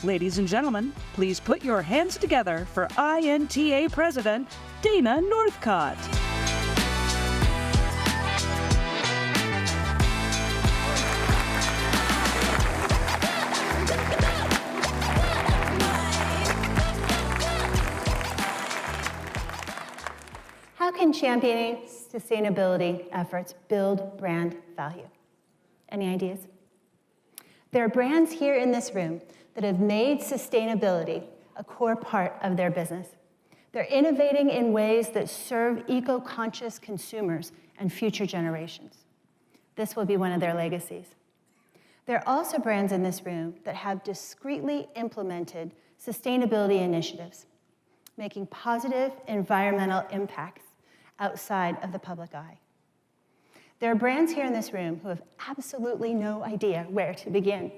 Ladies and gentlemen, please put your hands together for INTA President Dana Northcott. How can championing sustainability efforts build brand value? Any ideas? There are brands here in this room that have made sustainability a core part of their business. They're innovating in ways that serve eco-conscious consumers and future generations. This will be one of their legacies. There are also brands in this room that have discreetly implemented sustainability initiatives, making positive environmental impacts outside of the public eye. There are brands here in this room who have absolutely no idea where to begin,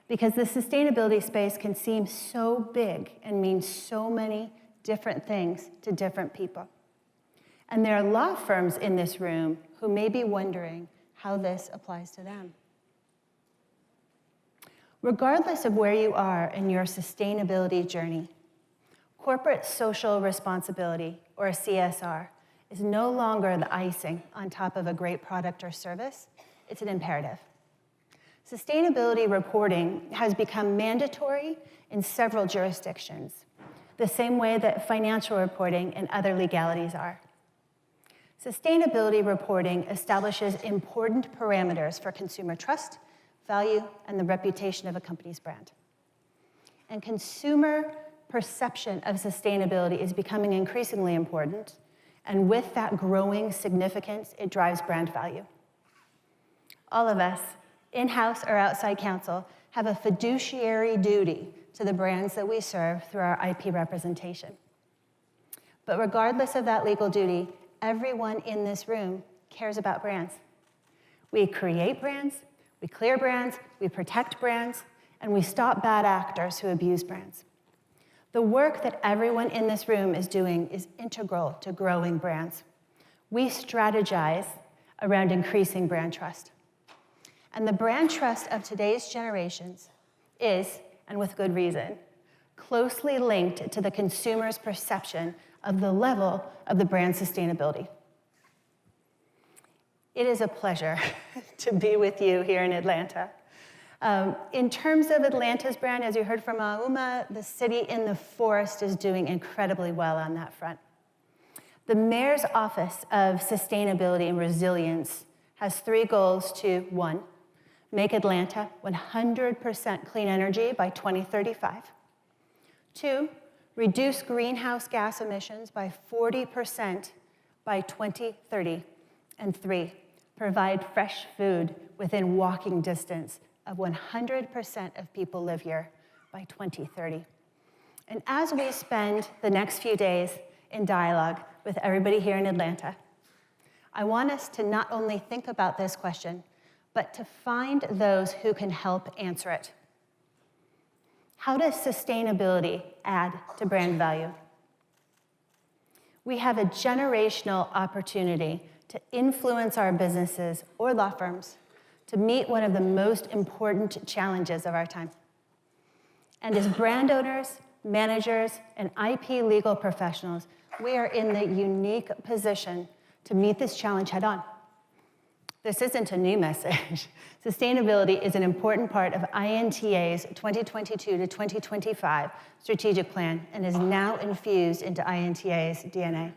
because the sustainability space can seem so big and mean so many different things to different people. And there are law firms in this room who may be wondering how this applies to them. Regardless of where you are in your sustainability journey, corporate social responsibility, or CSR, is no longer the icing on top of a great product or service. It's an imperative. Sustainability reporting has become mandatory in several jurisdictions, the same way that financial reporting and other legalities are. Sustainability reporting establishes important parameters for consumer trust, value, and the reputation of a company's brand. And consumer perception of sustainability is becoming increasingly important, and with that growing significance, it drives brand value. All of us, in-house or outside counsel, have a fiduciary duty to the brands that we serve through our IP representation. But regardless of that legal duty, everyone in this room cares about brands. We create brands, we clear brands, we protect brands, and we stop bad actors who abuse brands. The work that everyone in this room is doing is integral to growing brands. We strategize around increasing brand trust. And the brand trust of today's generations is, and with good reason, closely linked to the consumer's perception of the level of the brand sustainability. It is a pleasure to be with you here in Atlanta. In terms of Atlanta's brand, as you heard from Auma, the city in the forest is doing incredibly well on that front. The Mayor's Office of Sustainability and Resilience has 3 goals to: 1, make Atlanta 100% clean energy by 2035. 2, reduce greenhouse gas emissions by 40% by 2030. And 3, provide fresh food within walking distance of 100% of people live here by 2030. And as we spend the next few days in dialogue with everybody here in Atlanta, I want us to not only think about this question, but to find those who can help answer it. How does sustainability add to brand value? We have a generational opportunity to influence our businesses or law firms to meet one of the most important challenges of our time. And as brand owners, managers, and IP legal professionals, we are in the unique position to meet this challenge head on. This isn't a new message. Sustainability is an important part of INTA's 2022 to 2025 strategic plan and is now infused into INTA's DNA.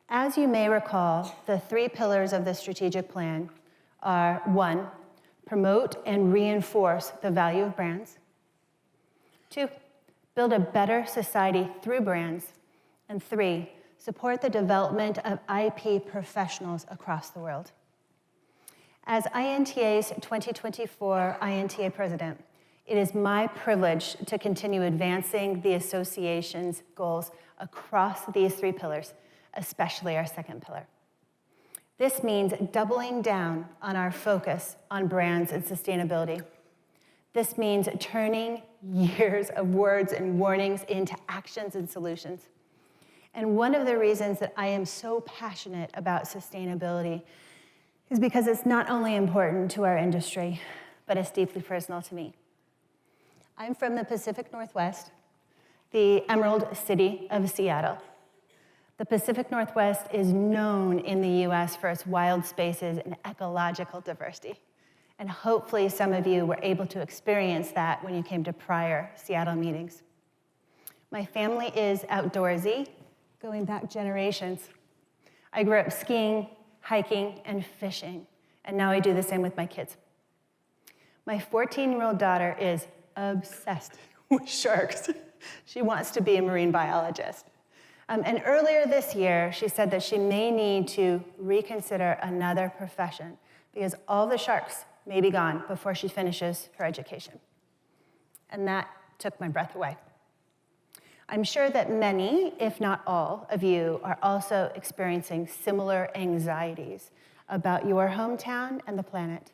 As you may recall, the 3 pillars of the strategic plan are: 1, promote and reinforce the value of brands; 2, build a better society through brands; and 3, support the development of IP professionals across the world. As INTA's 2024 INTA President, it is my privilege to continue advancing the association's goals across these 3 pillars, especially our 2nd pillar. This means doubling down on our focus on brands and sustainability. This means turning years of words and warnings into actions and solutions. And one of the reasons that I am so passionate about sustainability is because it's not only important to our industry, but it's deeply personal to me. I'm from the Pacific Northwest, the Emerald City of Seattle. The Pacific Northwest is known in the US for its wild spaces and ecological diversity. And hopefully some of you were able to experience that when you came to prior Seattle meetings. My family is outdoorsy, going back generations. I grew up skiing, hiking, and fishing, and now I do the same with my kids. My 14-year-old daughter is obsessed with sharks. She wants to be a marine biologist. And earlier this year, she said that she may need to reconsider another profession because all the sharks may be gone before she finishes her education. And that took my breath away. I'm sure that many, if not all, of you are also experiencing similar anxieties about your hometown and the planet.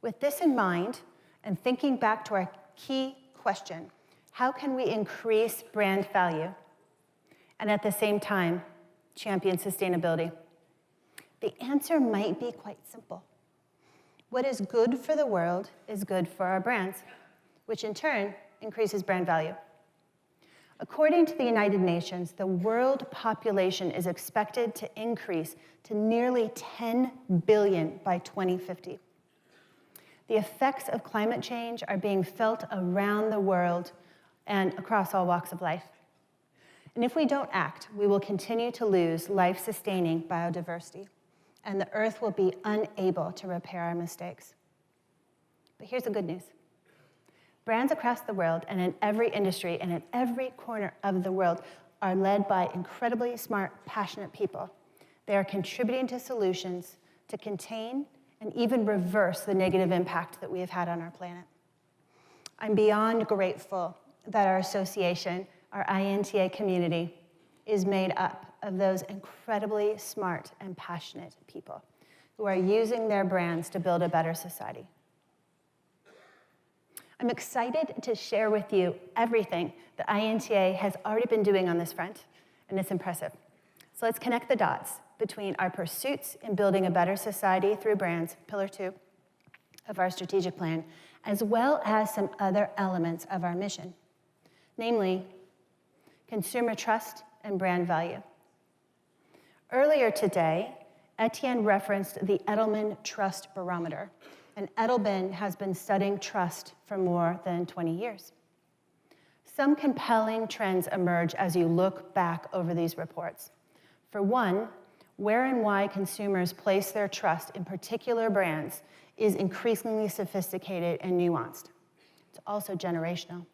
With this in mind, and thinking back to our key question, how can we increase brand value and at the same time champion sustainability? The answer might be quite simple. What is good for the world is good for our brands, which in turn increases brand value. According to the United Nations, the world population is expected to increase to nearly 10 billion by 2050. The effects of climate change are being felt around the world and across all walks of life. And if we don't act, we will continue to lose life-sustaining biodiversity, and the Earth will be unable to repair our mistakes. But here's the good news. Brands across the world and in every industry and in every corner of the world are led by incredibly smart, passionate people. They are contributing to solutions to contain and even reverse the negative impact that we have had on our planet. I'm beyond grateful that our association, our INTA community, is made up of those incredibly smart and passionate people who are using their brands to build a better society. I'm excited to share with you everything that INTA has already been doing on this front, and it's impressive. So let's connect the dots between our pursuits in building a better society through brands, pillar 2 of our strategic plan, as well as some other elements of our mission, namely consumer trust and brand value. Earlier today, Etienne referenced the Edelman Trust Barometer, and Edelman has been studying trust for more than 20 years. Some compelling trends emerge as you look back over these reports. For one, where and why consumers place their trust in particular brands is increasingly sophisticated and nuanced. It's also generational.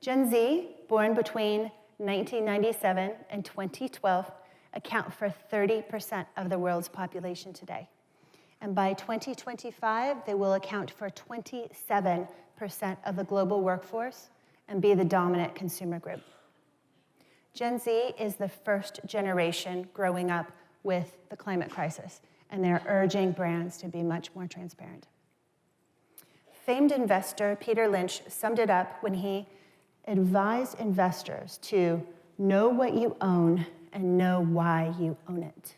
Gen Z, born between 1997 and 2012, account for 30% of the world's population today. And by 2025, they will account for 27% of the global workforce and be the dominant consumer group. Gen Z is the first generation growing up with the climate crisis, and they're urging brands to be much more transparent. Famed investor Peter Lynch summed it up when he advised investors to know what you own and know why you own it.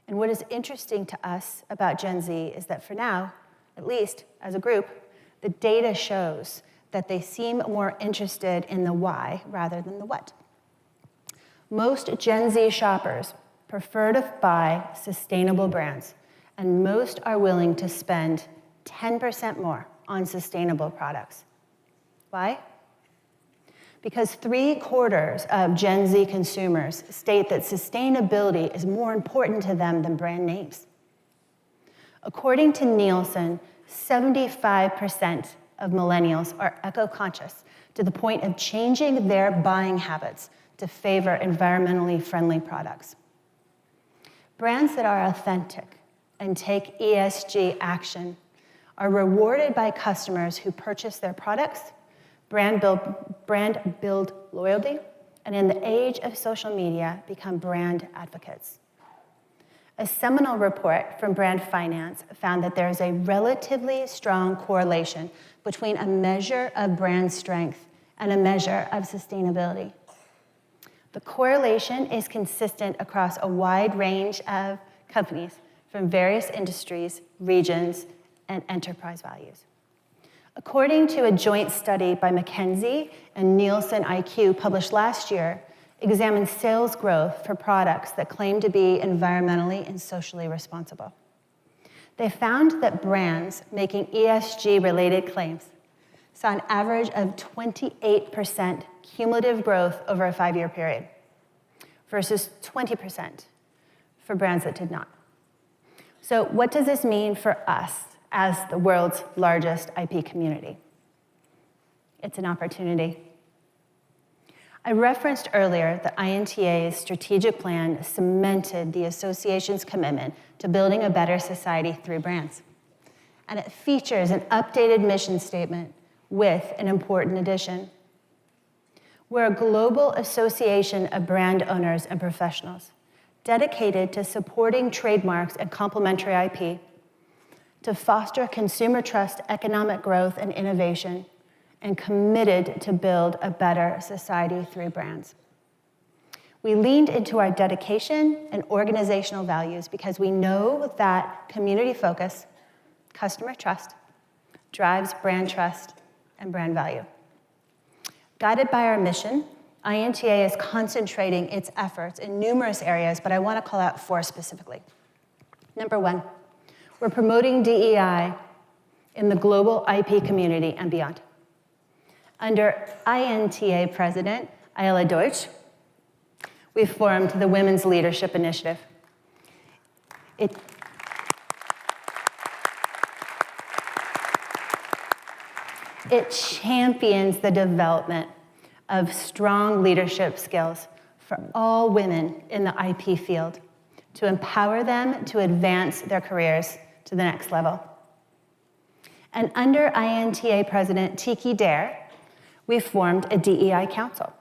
And what is interesting to us about Gen Z is that for now, at least as a group, the data shows that they seem more interested in the why rather than the what. Most Gen Z shoppers prefer to buy sustainable brands, and most are willing to spend 10% more on sustainable products. Why? Because 3/4 of Gen Z consumers state that sustainability is more important to them than brand names. According to Nielsen, 75% of millennials are eco-conscious to the point of changing their buying habits to favor environmentally friendly products. Brands that are authentic and take ESG action are rewarded by customers who purchase their products, brand build loyalty, and in the age of social media, become brand advocates. A seminal report from Brand Finance found that there is a relatively strong correlation between a measure of brand strength and a measure of sustainability. The correlation is consistent across a wide range of companies from various industries, regions, and enterprise values. According to a joint study by McKinsey and Nielsen IQ published last year, examined sales growth for products that claim to be environmentally and socially responsible. They found that brands making ESG-related claims saw an average of 28% cumulative growth over a 5-year period versus 20% for brands that did not. So what does this mean for us as the world's largest IP community? It's an opportunity. I referenced earlier that INTA's strategic plan cemented the association's commitment to building a better society through brands. And it features an updated mission statement with an important addition. We're a global association of brand owners and professionals dedicated to supporting trademarks and complementary IP, to foster consumer trust, economic growth, and innovation, and committed to build a better society through brands. We leaned into our dedication and organizational values because we know that community focus, customer trust, drives brand trust and brand value. Guided by our mission, INTA is concentrating its efforts in numerous areas, but I want to call out 4 specifically. Number 1, we're promoting DEI in the global IP community and beyond. Under INTA President Ayala Deutsch, we formed the Women's Leadership Initiative. It champions the development of strong leadership skills for all women in the IP field to empower them to advance their careers to the next level. And under INTA President Tiki Dare, we formed a DEI Council.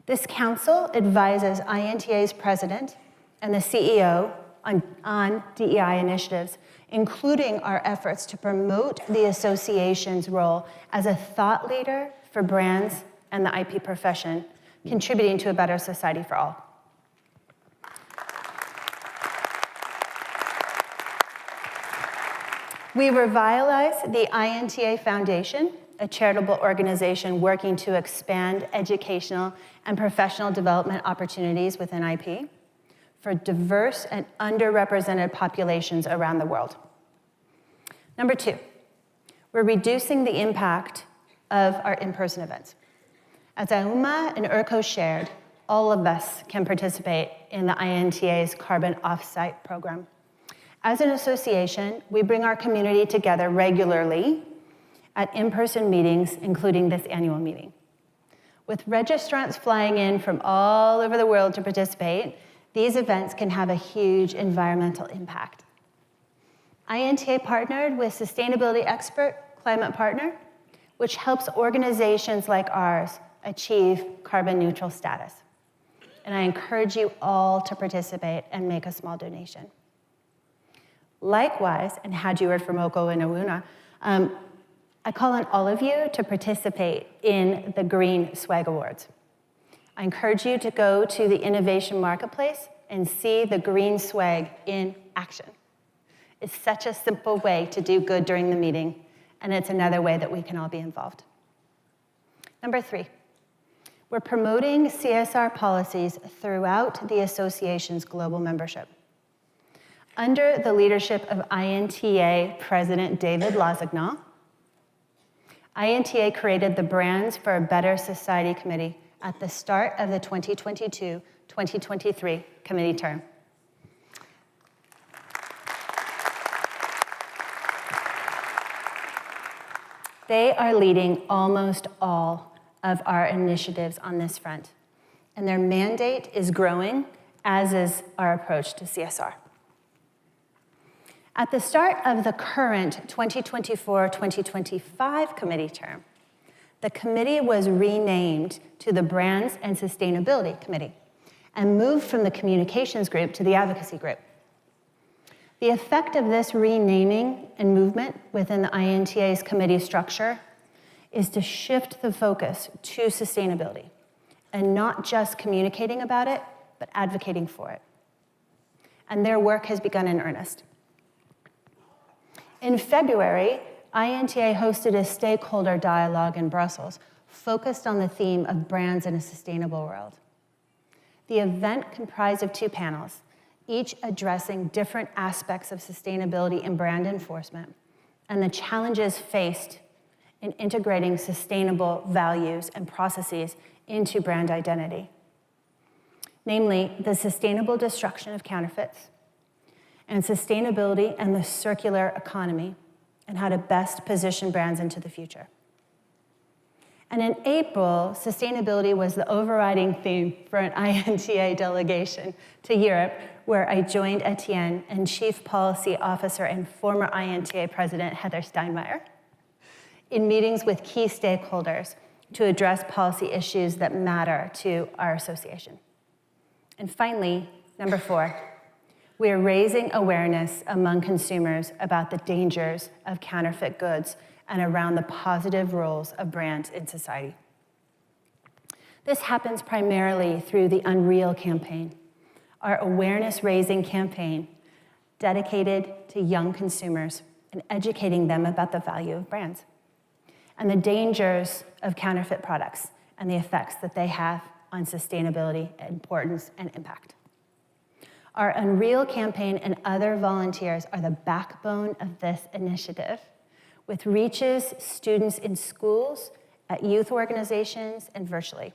This council advises INTA's president and the CEO on DEI initiatives, including our efforts to promote the association's role as a thought leader for brands and the IP profession, contributing to a better society for all. We revitalized the INTA Foundation, a charitable organization working to expand educational and professional development opportunities within IP for diverse and underrepresented populations around the world. Number 2, we're reducing the impact of our in-person events. As Auma and Urko shared, all of us can participate in the INTA's Carbon Offsite program. As an association, we bring our community together regularly at in-person meetings, including this annual meeting. With registrants flying in from all over the world to participate, these events can have a huge environmental impact. INTA partnered with sustainability expert Climate Partner, which helps organizations like ours achieve carbon neutral status. And I encourage you all to participate and make a small donation. Likewise, and had you heard from Oko and Awuna, I call on all of you to participate in the Green Swag Awards. I encourage you to go to the Innovation Marketplace and see the Green Swag in action. It's such a simple way to do good during the meeting, and it's another way that we can all be involved. Number 3, we're promoting CSR policies throughout the association's global membership. Under the leadership of INTA President David Lasagna, INTA created the Brands for a Better Society Committee at the start of the 2022-2023 committee term. They are leading almost all of our initiatives on this front, and their mandate is growing, as is our approach to CSR. At the start of the current 2024-2025 committee term, the committee was renamed to the Brands and Sustainability Committee and moved from the communications group to the advocacy group. The effect of this renaming and movement within the INTA's committee structure is to shift the focus to sustainability and not just communicating about it, but advocating for it. And their work has begun in earnest. In February, INTA hosted a stakeholder dialogue in Brussels focused on the theme of brands in a sustainable world. The event comprised of 2 panels, each addressing different aspects of sustainability and brand enforcement, and the challenges faced in integrating sustainable values and processes into brand identity. Namely, the sustainable destruction of counterfeits, and sustainability and the circular economy, and how to best position brands into the future. And in April, sustainability was the overriding theme for an INTA delegation to Europe, where I joined Etienne and Chief Policy Officer and former INTA President Heather Steinmeier in meetings with key stakeholders to address policy issues that matter to our association. And finally, number 4, we are raising awareness among consumers about the dangers of counterfeit goods and around the positive roles of brands in society. This happens primarily through the Unreal campaign, our awareness-raising campaign dedicated to young consumers and educating them about the value of brands and the dangers of counterfeit products and the effects that they have on sustainability, importance, and impact. Our Unreal campaign and other volunteers are the backbone of this initiative, with reaches students in schools, at youth organizations, and virtually.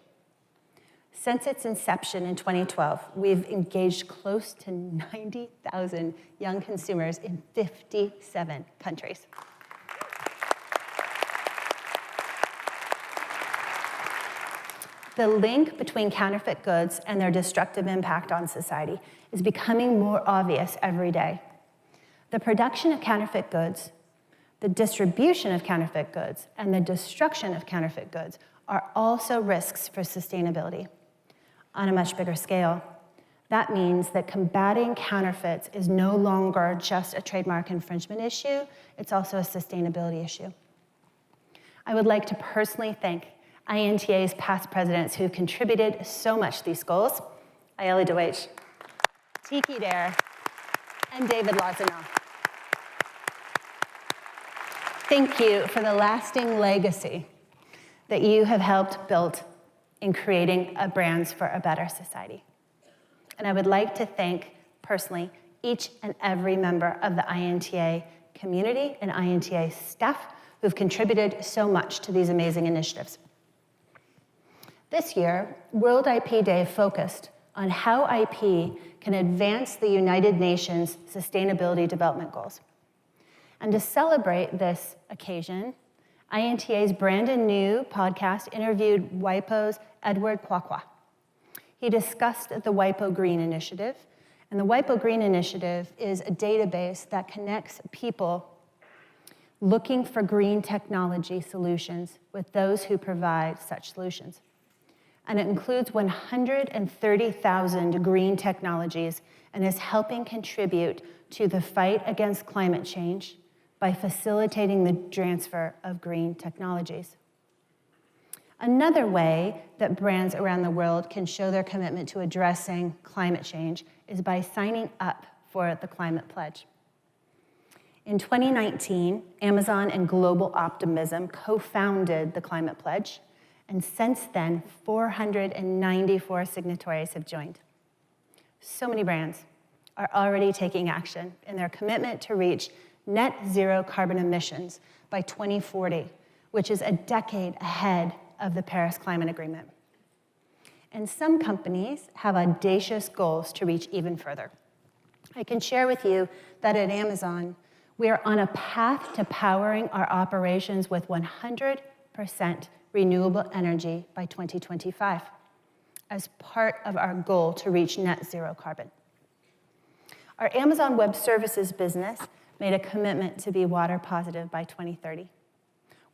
Since its inception in 2012, we've engaged close to 90,000 young consumers in 57 countries. The link between counterfeit goods and their destructive impact on society is becoming more obvious every day. The production of counterfeit goods, the distribution of counterfeit goods, and the destruction of counterfeit goods are also risks for sustainability. On a much bigger scale, that means that combating counterfeits is no longer just a trademark infringement issue, it's also a sustainability issue. I would like to personally thank INTA's past presidents who contributed so much to these goals, Ayala DeWage, Tiki Dare, and David Lozano. Thank you for the lasting legacy that you have helped build in creating brands for a better society. And I would like to thank, personally, each and every member of the INTA community and INTA staff who've contributed so much to these amazing initiatives. This year, World IP Day focused on how IP can advance the United Nations Sustainability Development Goals. And to celebrate this occasion, INTA's Brandon New podcast interviewed WIPO's Edward Kwakwa. He discussed the WIPO Green Initiative, and the WIPO Green Initiative is a database that connects people looking for green technology solutions with those who provide such solutions. And it includes 130,000 green technologies and is helping contribute to the fight against climate change by facilitating the transfer of green technologies. Another way that brands around the world can show their commitment to addressing climate change is by signing up for the Climate Pledge. In 2019, Amazon and Global Optimism co-founded the Climate Pledge, and since then, 494 signatories have joined. So many brands are already taking action in their commitment to reach net zero carbon emissions by 2040, which is a decade ahead of the Paris Climate Agreement. And some companies have audacious goals to reach even further. I can share with you that at Amazon, we are on a path to powering our operations with 100% renewable energy by 2025 as part of our goal to reach net zero carbon. Our Amazon Web Services business made a commitment to be water positive by 2030.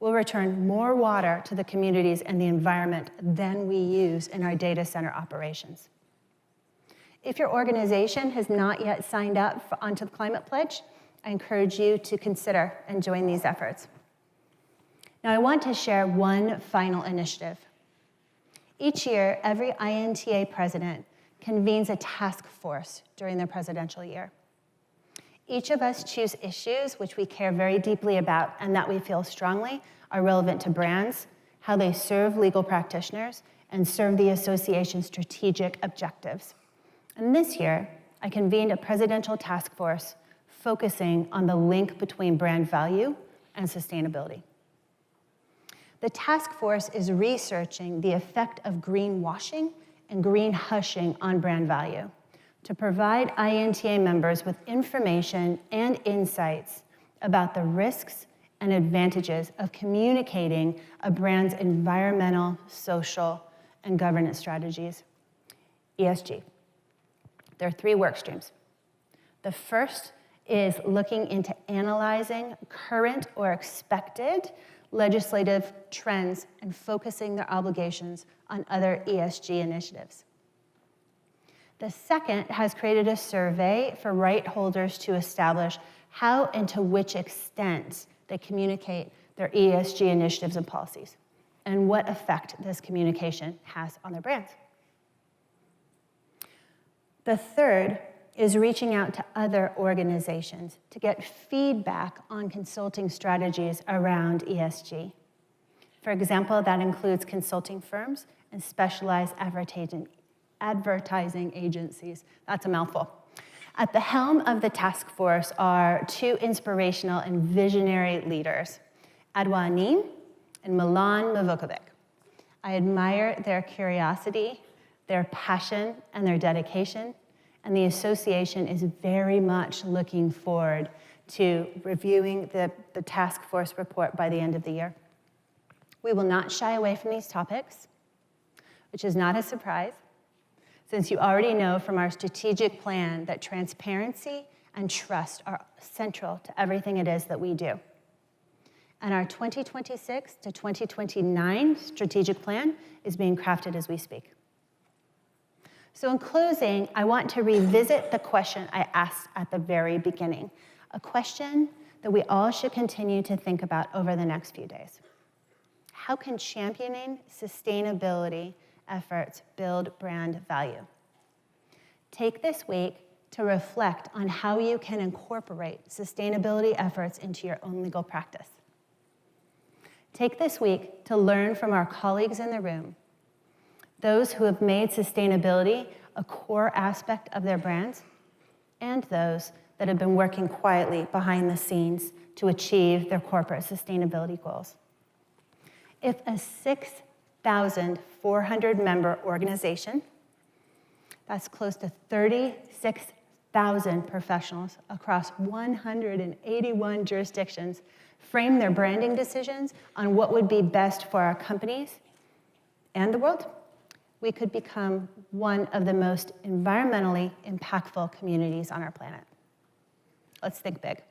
We'll return more water to the communities and the environment than we use in our data center operations. If your organization has not yet signed up onto the Climate Pledge, I encourage you to consider and join these efforts. Now, I want to share one final initiative. Each year, every INTA president convenes a task force during their presidential year. Each of us choose issues which we care very deeply about and that we feel strongly are relevant to brands, how they serve legal practitioners, and serve the association's strategic objectives. And this year, I convened a presidential task force focusing on the link between brand value and sustainability. The task force is researching the effect of greenwashing and green hushing on brand value to provide INTA members with information and insights about the risks and advantages of communicating a brand's environmental, social, and governance strategies. ESG. There are 3 work streams. The first is looking into analyzing current or expected legislative trends and focusing their obligations on other ESG initiatives. The second has created a survey for right holders to establish how and to which extent they communicate their ESG initiatives and policies, and what effect this communication has on their brands. The third is reaching out to other organizations to get feedback on consulting strategies around ESG. For example, that includes consulting firms and specialized advertising agencies. That's a mouthful. At the helm of the task force are 2 inspirational and visionary leaders, Adwa Anim and Milan Mavokovic. I admire their curiosity, their passion, and their dedication, and the association is very much looking forward to reviewing the task force report by the end of the year. We will not shy away from these topics, which is not a surprise, since you already know from our strategic plan that transparency and trust are central to everything it is that we do. And our 2026 to 2029 strategic plan is being crafted as we speak. So in closing, I want to revisit the question I asked at the very beginning, a question that we all should continue to think about over the next few days. How can championing sustainability efforts build brand value? Take this week to reflect on how you can incorporate sustainability efforts into your own legal practice. Take this week to learn from our colleagues in the room, those who have made sustainability a core aspect of their brands, and those that have been working quietly behind the scenes to achieve their corporate sustainability goals. If a 6,400 member organization, that's close to 36,000 professionals across 181 jurisdictions, frame their branding decisions on what would be best for our companies and the world, we could become one of the most environmentally impactful communities on our planet. Let's think big.